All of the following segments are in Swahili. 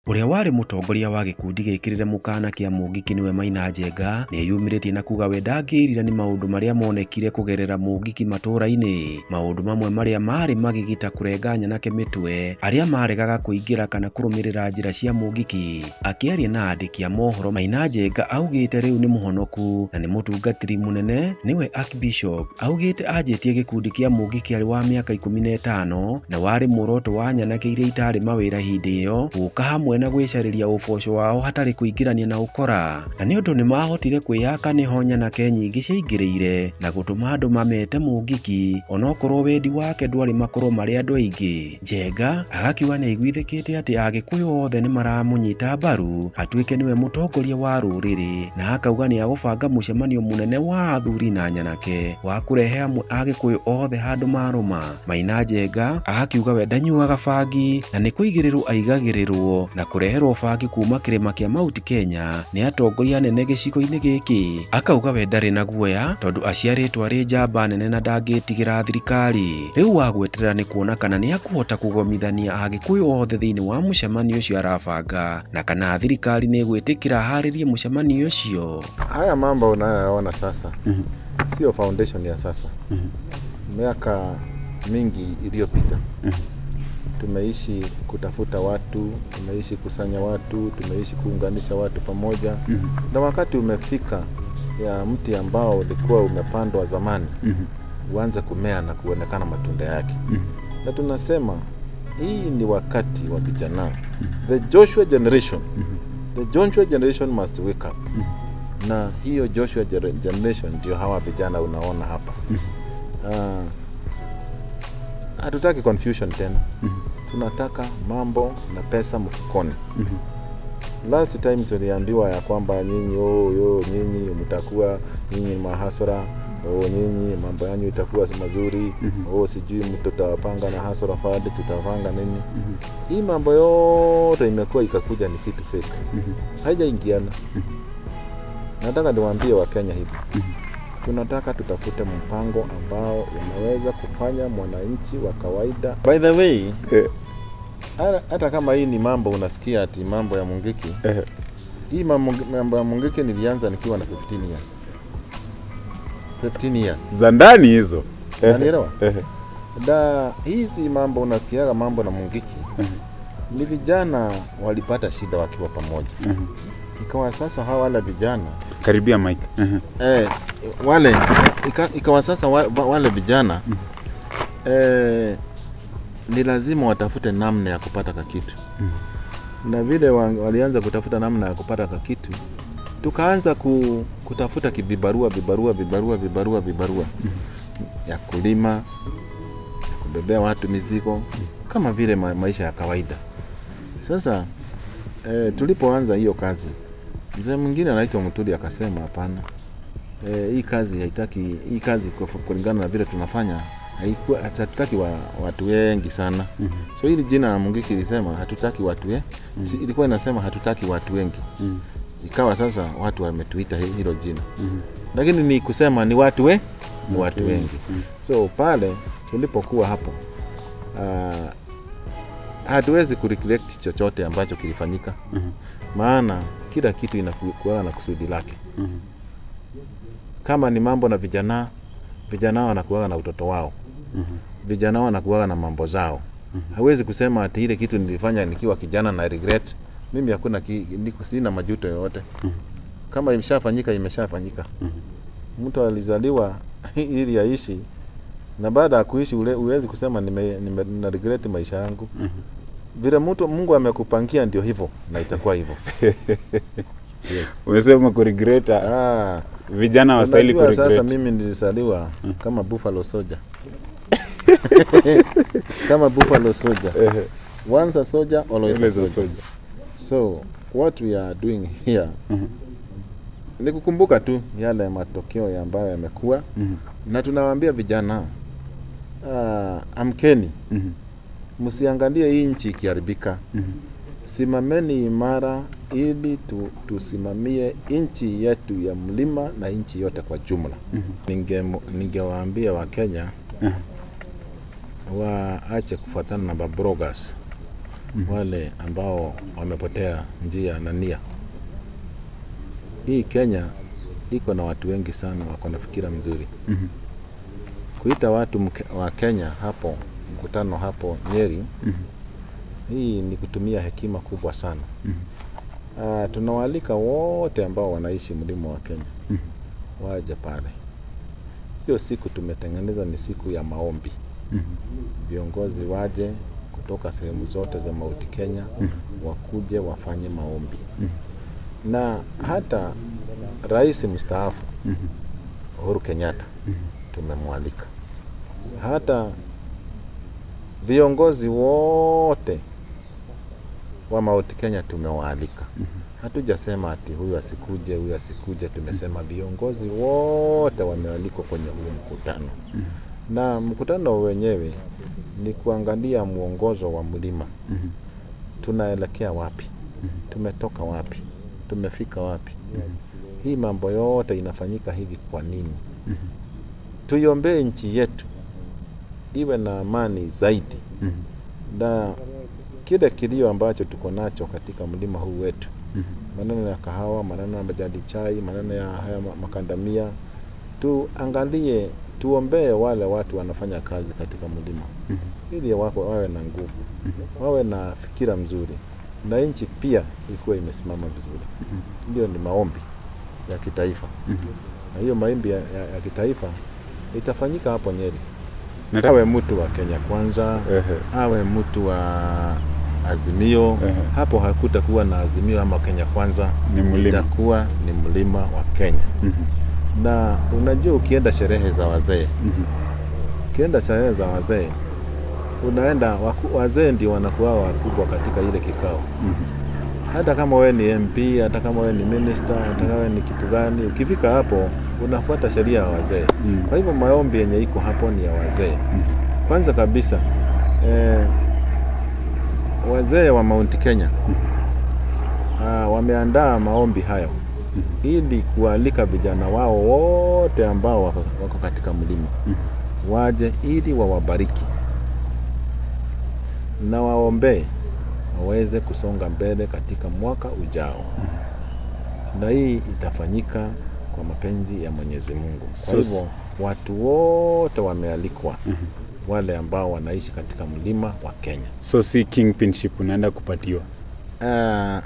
Uria wari mutongoria wa gikundi gikirire mukana kia Mungik niwe Maina Njenga ni yumiritie na kuga we ndangirira ni maundu maria monekire kugerera Mungik matura-ini. Maundu mamwe maria mari magigita kurenga nyanake mitwe aria maregaga kuingira kana kurumirira njira cia Mungik. Akiaria na andiki a mohoro, Maina Njenga augite riu ni muhonoku na ni mutungatiri munene niwe Archbishop. Augite anjitie gikundi kia Mungik ari wa miaka 15 na wari muroto wa nyanake iria itari mawira hindi iyo guka hamwe na gwicariria uboco wao hatari kuingirania na ukora, na ni undu ni mahotire kwiyaka niho nyanake nyingi ciaingiriire na gutuma andu mamete Mungik onokorwo wendi wake ndwari makoro mari andu aingi. Njenga agakiuga ni aiguithikite ati Agikuyu othe ni maramunyita mbaru atuike niwe mutongoria wa ruriri, na akauga ni agubanga mucemanio munene wa athuri na nyanake wa kurehe hamwe Agikuyu othe handu maruma. Maina Njenga agakiuga we ndanyuaga bangi na ni kuigirirwo aigagirirwo na kureherwo bangi kuma kirima kia Mount Kenya ni atongoria nene gicigo-ini giki. Akauga we ndari na guoya tondu aciaritwo ari njamba nene na ndangitigira thirikari. Riu wagweterera ni kuona kana ni akuhota kugomithania Agikuyu othe thiini wa mucemanio ucio arabanga na kana thirikari ni gwitikira haririe mucemanio ucio. Haya mambo unayoona sasa sio foundation ya sasa. Miaka mingi iliyopita tumeishi kutafuta watu, tumeishi kusanya watu, tumeishi kuunganisha watu pamoja. Na wakati umefika ya mti ambao ulikuwa umepandwa zamani uanze kumea na kuonekana matunda yake. Na tunasema hii ni wakati wa vijana. The Joshua generation must wake up. Na hiyo Joshua generation ndio hawa vijana unaona hapa. Hatutaki confusion tena. Tunataka mambo na pesa mfukoni. Last time tuliambiwa ya kwamba nyinyi nyinyi mtakuwa nyinyi mahasara, nyinyi mambo yanyu itakuwa mazuri, sijui mtotawapanga na hasara fund tutapanga nini. Hii mambo yote imekuwa ikakuja ni kitu fake. Haijaingiana. Nataka niwaambie wa Kenya hivi. Tunataka tutafute mpango ambao unaweza kufanya mwananchi wa kawaida. By the way, hata kama hii ni mambo unasikia ati mambo ya Mungik. Hii mambo ya Mungik nilianza nikiwa na 15 years. 15 years. Za ndani hizo. Unanielewa? Hizi mambo unasikiaga mambo na Mungik. Ni vijana walipata shida wakiwa pamoja. Ikawa sasa hawa wale vijana karibia Mike. Wale ikawa sasa wale vijana ni lazima watafute namna ya kupata kitu. Na vile walianza kutafuta namna ya kupata kitu, tukaanza kutafuta vibarua ya kulima, ya kubebea watu mizigo kama vile maisha ya kawaida. Sasa tulipoanza hiyo kazi, mzee mwingine anaitwa Mutuli akasema hapana, hii kazi haitaki, hii kazi kulingana na vile tunafanya hatutaki watu wengi sana. So hili jina la Mungik ilisema hatutaki watu ilikuwa inasema hatutaki watu wengi. Ikawa sasa watu wametuita hilo jina. Lakini ni kusema ni watu wengi. So pale tulipokuwa hapo hatuwezi kurecreate chochote ambacho kilifanyika. Maana kila kitu inakuwa na kusudi lake. Kama ni mambo na vijana wanakuwa na utoto wao. Vijana wanakuwa na mambo zao. Hawezi kusema ati ile kitu nilifanya nikiwa kijana na regret. Mimi hakuna sina majuto yoyote. Kama imeshafanyika. Mtu alizaliwa ili aishi, na baada ya kuishi huwezi kusema nina regret maisha yangu. Vile Mungu amekupangia ndio hivyo na itakuwa hivyo. Yes. Umesema ku regret. Vijana wastahili ku regret. Sasa mimi nilizaliwa kama buffalo soldier. Kama buffalo soldier. Once a soldier, always a soldier. So what we are doing here ni kukumbuka tu yale matokeo ambayo yamekuwa. Na tunawaambia vijana amkeni. Msiangalie hii nchi ikiharibika. Simameni imara ili tusimamie nchi yetu ya mlima na nchi yote kwa jumla. Ningewaambia wa Kenya waache kufuatana na bloggers. wale ambao wamepotea njia na nia. Hii Kenya iko na watu wengi sana wako na fikira mzuri. Kuita watu wa Kenya hapo mkutano hapo Nyeri, hii ni kutumia hekima kubwa sana. Tunawaalika wote ambao wanaishi mlima wa Kenya waje pale. Hiyo siku tumetengeneza ni siku ya maombi. Viongozi waje kutoka sehemu zote za Mount Kenya wakuje wafanye maombi. Na hata rais mstaafu Uhuru Kenyatta tumemwalika. Hata viongozi wote wa Mount Kenya tumewaalika. Hatujasema ati huyu asikuje, tumesema viongozi wote wamealikwa kwenye huu mkutano. Na mkutano wenyewe ni kuangalia mwongozo wa mlima. Tunaelekea wapi? Tumetoka wapi? Tumefika wapi? Hii mambo yote inafanyika hivi kwa nini? Tuiombee nchi yetu iwe na amani zaidi. Na kile kilio ambacho tuko nacho katika mlima huu wetu, maneno ya kahawa, maneno ya majani chai, maneno ya haya makandamia, tuangalie, tuombee wale watu wanafanya kazi katika mlima, ili wawe na nguvu, wawe na fikira mzuri, na nchi pia ikuwe imesimama vizuri. Ndio ni maombi ya kitaifa. Na hiyo maombi ya kitaifa itafanyika hapo Nyeri. Awe mtu wa Kenya Kwanza, awe mtu wa Azimio, hapo hakutakuwa na Azimio ama Kenya Kwanza, itakuwa ni mlima wa Kenya. Na unajua ukienda sherehe za wazee, unaenda wazee ndio wanakuwa wakubwa katika ile kikao. Hata kama wewe ni MP, hata kama wewe ni minister, hata kama wewe ni kitu gani, ukifika hapo unafuata sheria ya wazee. Kwa hivyo maombi yenye iko hapo ni ya wazee. Kwanza kabisa wazee wa Mount Kenya wameandaa maombi hayo ili kualika vijana wao wote ambao wako katika mlima waje ili wawabariki na waombee waweze kusonga mbele katika mwaka ujao. Na hii itafanyika kwa mapenzi ya Mwenyezi Mungu. Kwa hivyo watu wote wamealikwa, wale ambao wanaishi katika mlima wa Kenya. So si kingpinship unaenda kupatiwa?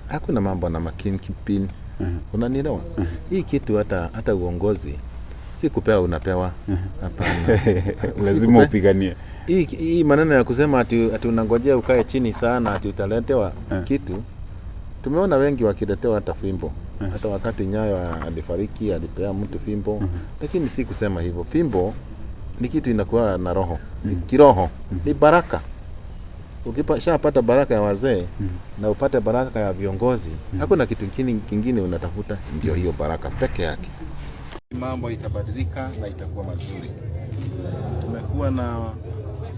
Hakuna mambo na kingpin. Unanielewa? Hii kitu hata uongozi si kupewa unapewa. Hapana. Lazima upiganie. Hii maneno ya kusema ati unangojea ukae chini sana ati utaletewa kitu. Tumeona wengi wakiletewa hata fimbo. Hata wakati Nyayo alifariki alipea mtu fimbo. Lakini si kusema hivyo. Fimbo ni kitu inakuwa na roho. Ni kiroho. Ni baraka. Ukishapata baraka ya wazee na upate baraka ya viongozi, hakuna kitu kingine unatafuta, ndio hiyo baraka peke yake. Mambo itabadilika na itakuwa mazuri. Tumekuwa na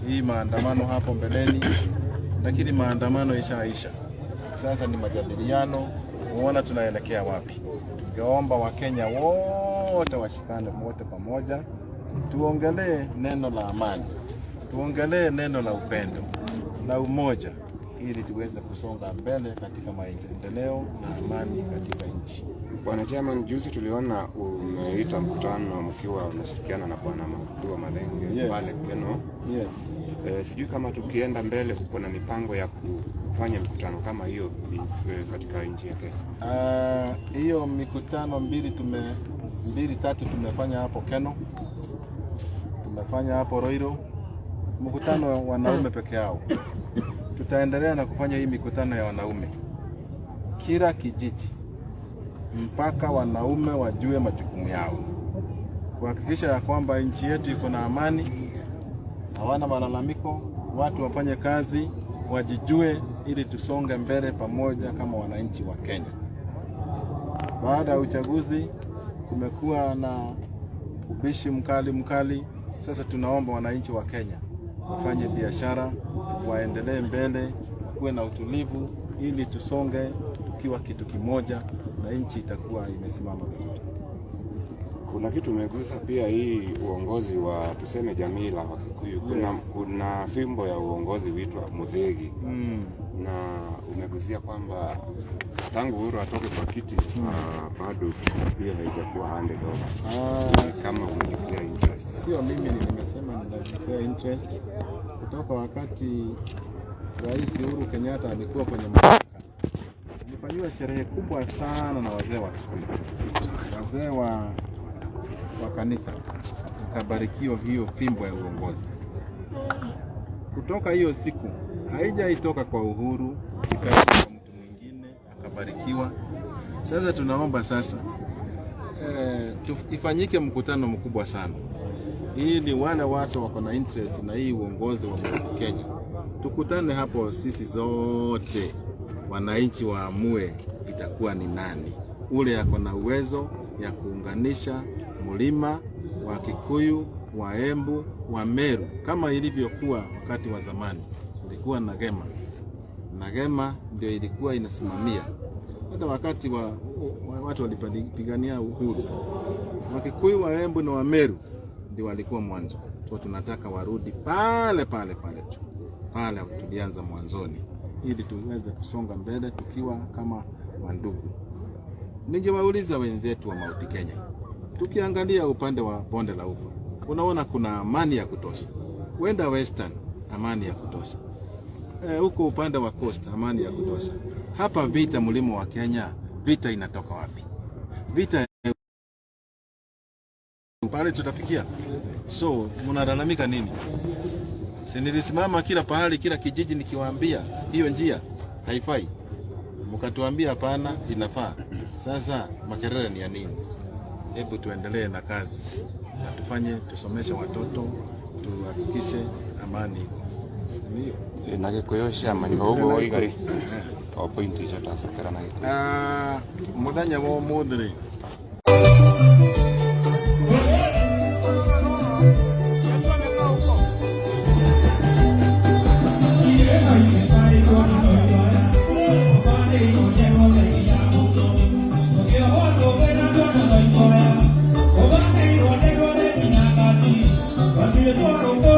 hii maandamano hapo mbeleni, lakini maandamano ishaisha. Sasa ni majadiliano, uone tunaelekea wapi. Tungeomba Wakenya wote washikane wote pamoja, tuongelee neno la amani, tuongelee neno la upendo na umoja, ili tuweze kusonga mbele katika maendeleo na amani katika nchi. Bwana Chairman, juzi tuliona umeita mkutano mkiwa unashirikiana na Bwana Madua Malenge pale Keno. Sijui kama tukienda mbele kuna mipango ya kufanya mkutano kama hiyo katika nchi ya Kenya. Hiyo mikutano mbili tatu tumefanya hapo Keno. Tumefanya hapo Roiro. Mkutano wa wanaume peke yao. Tutaendelea na kufanya hii mikutano ya wanaume kila kijiji mpaka wanaume wajue majukumu yao, kuhakikisha ya kwamba nchi yetu iko na amani, hawana malalamiko, watu wafanye kazi, wajijue, ili tusonge mbele pamoja kama wananchi wa Kenya. Baada ya uchaguzi kumekuwa na ubishi mkali. Sasa tunaomba wananchi wa Kenya wafanye biashara, waendelee mbele, kuwe na utulivu, ili tusonge tukiwa kitu kimoja na nchi itakuwa imesimama vizuri. Kuna kitu umegusa pia, hii uongozi wa tuseme jamii la Wakikuyu. Kuna fimbo ya uongozi huitwa Muthegi. na umeguzia kwamba tangu Uhuru atoke kwa kiti bado pia haijakuwa handed over. Kama unajipea interest. Sio mimi nimesema ninajipea interest kutoka wakati Rais Uhuru Kenyatta alikuwa kwenye mamlaka. Ilifanywa sherehe kubwa sana na wazee wa wazee wa kanisa, tukabarikiwa hiyo fimbo ya uongozi. Kutoka hiyo siku haijaitoka kwa Uhuru, ikaenda kwa mtu mwingine akabarikiwa. Sasa tunaomba sasa ifanyike mkutano mkubwa sana, ili wale watu wako na interest na hii uongozi wa Kenya, tukutane hapo sisi zote wananchi waamue itakuwa ni nani ule ako na uwezo ya kuunganisha mlima wa Kikuyu, wa Embu, wa Meru, kama ilivyokuwa wakati wa zamani. Ilikuwa Nagema ndio ilikuwa inasimamia. Hata wakati watu walipigania uhuru, wa Kikuyu, wa Embu na wa Meru ndio walikuwa mwanzo. So tunataka warudi pale tu pale tulianza mwanzoni, ili tuweze kusonga mbele tukiwa kama wandugu. Ningewauliza wenzetu wa Mount Kenya, tukiangalia upande wa bonde la Ufa, unaona kuna amani ya kutosha. Wenda Western, amani ya kutosha. Huko upande wa Coast, amani ya kutosha. Hapa vita mlima wa Kenya, vita inatoka wapi? Vita pale tutafikia. So mnalalamika nini? Si nilisimama kila pahali, kila kijiji nikiwaambia hiyo njia haifai, mkatuambia hapana, inafaa. Sasa makelele ni ya nini? Hebu tuendelee na kazi na tusomeshe watoto, tuhakikishe amani iko. Ndio na gikoyosha manyogo igari to point ijo tasokera na giko muthanya wa muthiri Njenga